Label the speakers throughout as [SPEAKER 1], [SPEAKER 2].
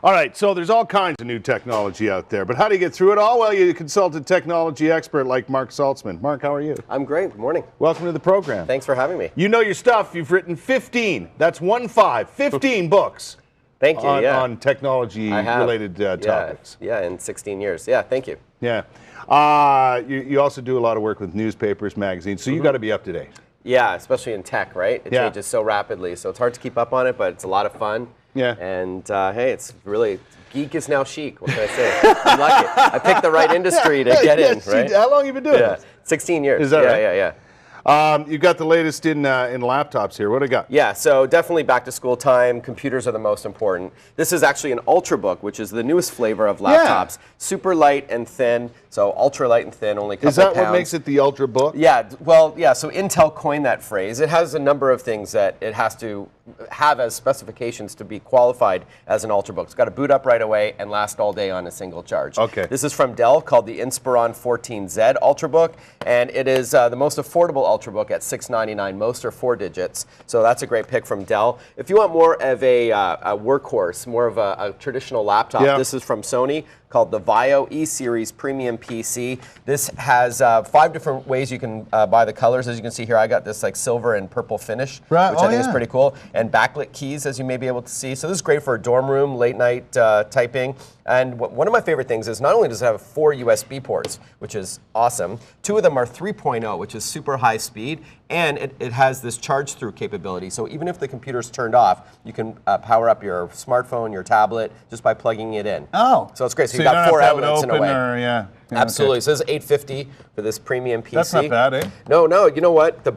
[SPEAKER 1] All right, so there's all kinds of new technology out there, but how do you get through it all? Well, you consult a technology expert like Marc Saltzman. Marc, how are you?
[SPEAKER 2] I'm great. Good morning.
[SPEAKER 1] Welcome to the program.
[SPEAKER 2] Thanks for having me.
[SPEAKER 1] You know your stuff. You've written 15, that's 15 books.
[SPEAKER 2] Thank you,
[SPEAKER 1] on technology-related topics.
[SPEAKER 2] Yeah, in 16 years. Yeah, thank you.
[SPEAKER 1] Yeah. You also do a lot of work with newspapers, magazines, so you got to be up to date.
[SPEAKER 2] Yeah, especially in tech, right? It changes so rapidly, so it's hard to keep up on it, but it's a lot of fun.
[SPEAKER 1] Yeah.
[SPEAKER 2] And hey, it's really, geek is now chic. What can I say? I'm lucky. I picked the right industry to get in, right?
[SPEAKER 1] How long have you been doing this?
[SPEAKER 2] 16 years.
[SPEAKER 1] Is that right?
[SPEAKER 2] Yeah.
[SPEAKER 1] You've got the latest in laptops here. What do you got?
[SPEAKER 2] Yeah, so definitely back to school time. Computers are the most important. This is actually an Ultrabook, which is the newest flavor of laptops. Yeah. Super light and thin. So ultra light and thin, only a couple
[SPEAKER 1] Is that
[SPEAKER 2] pounds.
[SPEAKER 1] What makes it the Ultrabook?
[SPEAKER 2] Yeah, well, yeah, so Intel coined that phrase. It has a number of things that it has to have as specifications to be qualified as an Ultrabook. It's got to boot up right away and last all day on a single charge.
[SPEAKER 1] Okay.
[SPEAKER 2] This is from Dell, called the Inspiron 14Z Ultrabook, and it is the most affordable Ultrabook at $699. Most are 4 digits, so that's a great pick from Dell. If you want more of a workhorse, more of a traditional laptop, this is from Sony, called the Vio E-Series Premium PC. This has 5 different ways you can buy the colors. As you can see here, I got this like silver and purple finish, which I think is pretty cool. And backlit keys, as you may be able to see. So this is great for a dorm room, late night typing. And one of my favorite things is not only does it have 4 USB ports, which is awesome, 2 of them are 3.0, which is super high speed, and it has this charge-through capability. So even if the computer's turned off, you can power up your smartphone, your tablet, just by plugging it in.
[SPEAKER 1] Oh.
[SPEAKER 2] So it's great. So you've got 4 outlets in a way. Absolutely.
[SPEAKER 1] Okay.
[SPEAKER 2] So this is $850 for this premium PC.
[SPEAKER 1] That's not bad, eh?
[SPEAKER 2] No. You know what? The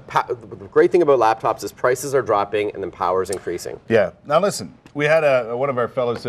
[SPEAKER 2] great thing about laptops is prices are dropping and then power is increasing.
[SPEAKER 1] Yeah. Now listen, we had one of our fellows.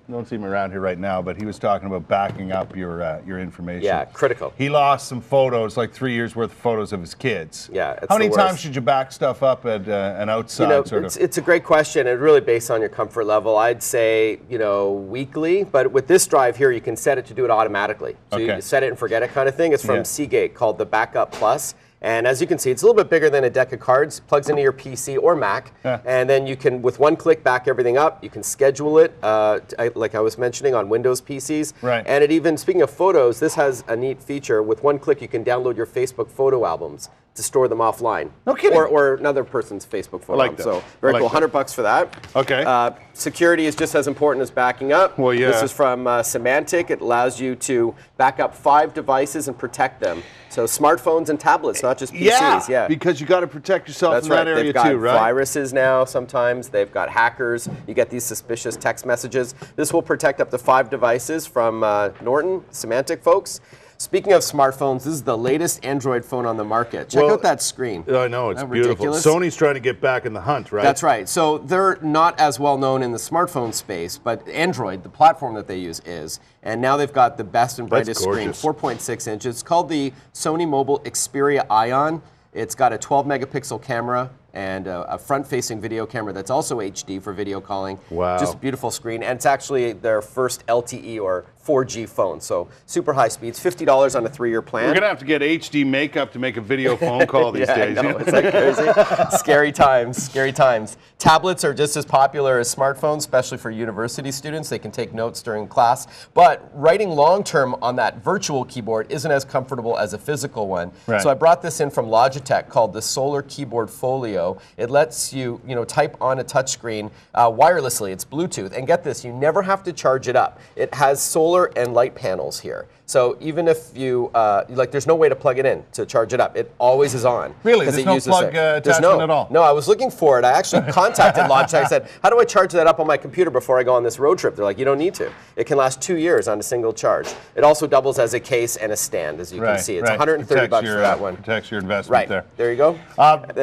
[SPEAKER 1] Don't see him around here right now, but he was talking about backing up your information.
[SPEAKER 2] Yeah, critical.
[SPEAKER 1] He lost some photos, like 3 years worth of photos of his kids.
[SPEAKER 2] Yeah, it's
[SPEAKER 1] How many times should you back stuff up at an outside sort of?
[SPEAKER 2] It's a great question. It's really based on your comfort level. I'd say weekly, but with this drive here, you can set it to do it automatically. So you set it and forget it kind of thing. It's from Seagate, called the Backup Plus. And as you can see, it's a little bit bigger than a deck of cards. Plugs into your PC or Mac, and then you can, with one click, back everything up. You can schedule it, like I was mentioning, on Windows PCs.
[SPEAKER 1] Right.
[SPEAKER 2] And it even, speaking of photos, this has a neat feature. With one click, you can download your Facebook photo albums to store them offline.
[SPEAKER 1] No kidding.
[SPEAKER 2] Or another person's Facebook photo album. So very cool. $100 for that.
[SPEAKER 1] Okay.
[SPEAKER 2] Security is just as important as backing up.
[SPEAKER 1] Well, yeah.
[SPEAKER 2] This is from Symantec. It allows you to back up 5 devices and protect them. So smartphones and tablets, not just PCs. Yeah,
[SPEAKER 1] because you got to protect yourself in that area
[SPEAKER 2] They've got
[SPEAKER 1] too, right?
[SPEAKER 2] viruses now sometimes. They've got hackers. You get these suspicious text messages. This will protect up to 5 devices from Norton, Symantec folks. Speaking of smartphones, this is the latest Android phone on the market. Check out that screen.
[SPEAKER 1] I know, it's beautiful.
[SPEAKER 2] Ridiculous?
[SPEAKER 1] Sony's trying to get back in the hunt, right?
[SPEAKER 2] That's right. So they're not as well known in the smartphone space, but Android, the platform that they use, is. And now they've got the best and brightest screen, 4.6 inches. It's called the Sony Mobile Xperia Ion. It's got a 12 megapixel camera and a front-facing video camera that's also HD for video calling.
[SPEAKER 1] Wow.
[SPEAKER 2] Just a beautiful screen. And it's actually their first LTE or 4G phone. So super high speeds, $50 on a 3-year plan.
[SPEAKER 1] We're going to have to get HD makeup to make a video phone call these days.
[SPEAKER 2] I know. It's like crazy. Scary times, scary times. Tablets are just as popular as smartphones, especially for university students. They can take notes during class. But writing long-term on that virtual keyboard isn't as comfortable as a physical one.
[SPEAKER 1] Right.
[SPEAKER 2] So I brought this in from Logitech called the Solar Keyboard Folio. It lets you, type on a touchscreen wirelessly. It's Bluetooth. And get this, you never have to charge it up. It has solar and light panels here. So even if you, there's no way to plug it in to charge it up. It always is on.
[SPEAKER 1] Really? There's no plug attachment at all?
[SPEAKER 2] No, I was looking for it. I actually contacted Logitech. I said, how do I charge that up on my computer before I go on this road trip? They're like, you don't need to. It can last 2 years on a single charge. It also doubles as a case and a stand, as you can see. It's $130 for that one.
[SPEAKER 1] Protects your investment there.
[SPEAKER 2] There you go.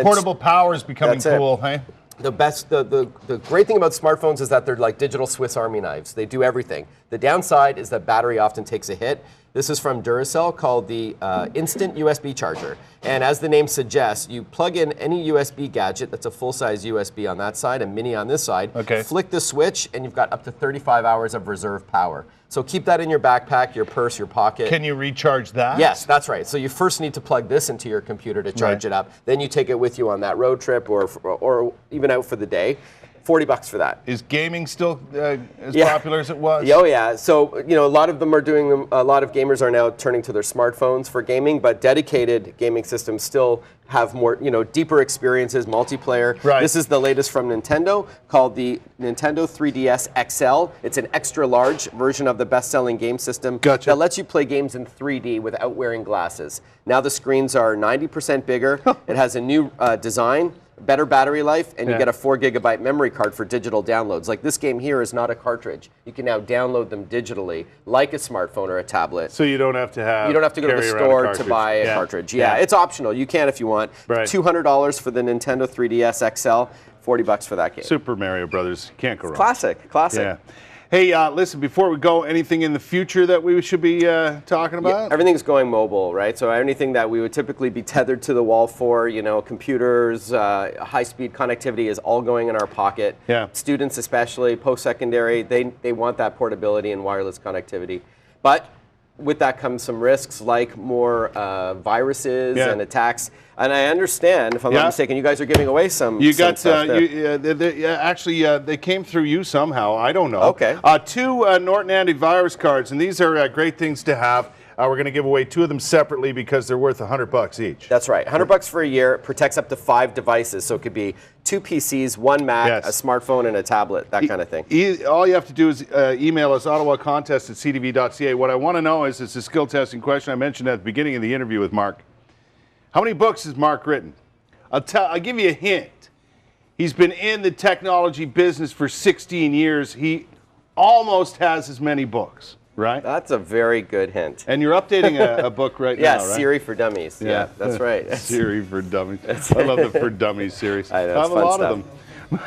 [SPEAKER 1] Portable power is becoming cool, hey?
[SPEAKER 2] The great thing about smartphones is that they're like digital Swiss Army knives. They do everything. The downside is that battery often takes a hit. This is from Duracell, called the Instant USB Charger. And as the name suggests, you plug in any USB gadget that's a full-size USB on that side, a mini on this side, flick the switch, and you've got up to 35 hours of reserve power. So keep that in your backpack, your purse, your pocket.
[SPEAKER 1] Can you recharge that?
[SPEAKER 2] Yes, that's right. So you first need to plug this into your computer to charge it up. Then you take it with you on that road trip or even out for the day. $40 for that.
[SPEAKER 1] Is gaming still as popular as it was?
[SPEAKER 2] Oh yeah. So a lot of them are doing them. A lot of gamers are now turning to their smartphones for gaming, but dedicated gaming systems still have more, deeper experiences, multiplayer.
[SPEAKER 1] Right.
[SPEAKER 2] This is the latest from Nintendo, called the Nintendo 3DS XL. It's an extra large version of the best-selling game system that lets you play games in 3D without wearing glasses. Now the screens are 90% bigger. It has a new design, better battery life, and you get a 4 GB memory card for digital downloads. Like this game here is not a cartridge. You can now download them digitally, like a smartphone or a tablet.
[SPEAKER 1] So you don't have to
[SPEAKER 2] go to the store to buy a cartridge. Yeah, it's optional. You can if you want.
[SPEAKER 1] Right.
[SPEAKER 2] $200 for the Nintendo 3DS XL, $40 for that game.
[SPEAKER 1] Super Mario Brothers, can't go wrong.
[SPEAKER 2] Classic.
[SPEAKER 1] Yeah. Hey, listen, before we go, anything in the future that we should be talking about?
[SPEAKER 2] Yeah, everything's going mobile, right? So anything that we would typically be tethered to the wall for, computers, high-speed connectivity is all going in our pocket.
[SPEAKER 1] Yeah.
[SPEAKER 2] Students especially, post-secondary, they want that portability and wireless connectivity. But with that comes some risks like more viruses and attacks. And I understand, if I'm not mistaken, you guys are giving away some.
[SPEAKER 1] You got
[SPEAKER 2] stuff
[SPEAKER 1] actually they came through you somehow. I don't know.
[SPEAKER 2] Okay.
[SPEAKER 1] 2 Norton antivirus cards, and these are great things to have. We're going to give away 2 of them separately because they're worth $100 each.
[SPEAKER 2] That's right. $100 for a year. Protects up to 5 devices, so it could be 2 PCs, 1 Mac, a smartphone, and a tablet, that kind of thing.
[SPEAKER 1] All you have to do is email us, ottawacontest@ctv.ca. What I want to know is, it's a skill testing question I mentioned at the beginning of the interview with Marc. How many books has Marc written? I'll give you a hint. He's been in the technology business for 16 years. He almost has as many books, right?
[SPEAKER 2] That's a very good hint.
[SPEAKER 1] And you're updating a book right now, right?
[SPEAKER 2] Siri for Dummies. Yeah, that's right.
[SPEAKER 1] Siri for Dummies. I love the For Dummies series.
[SPEAKER 2] I know,
[SPEAKER 1] I have a lot of them.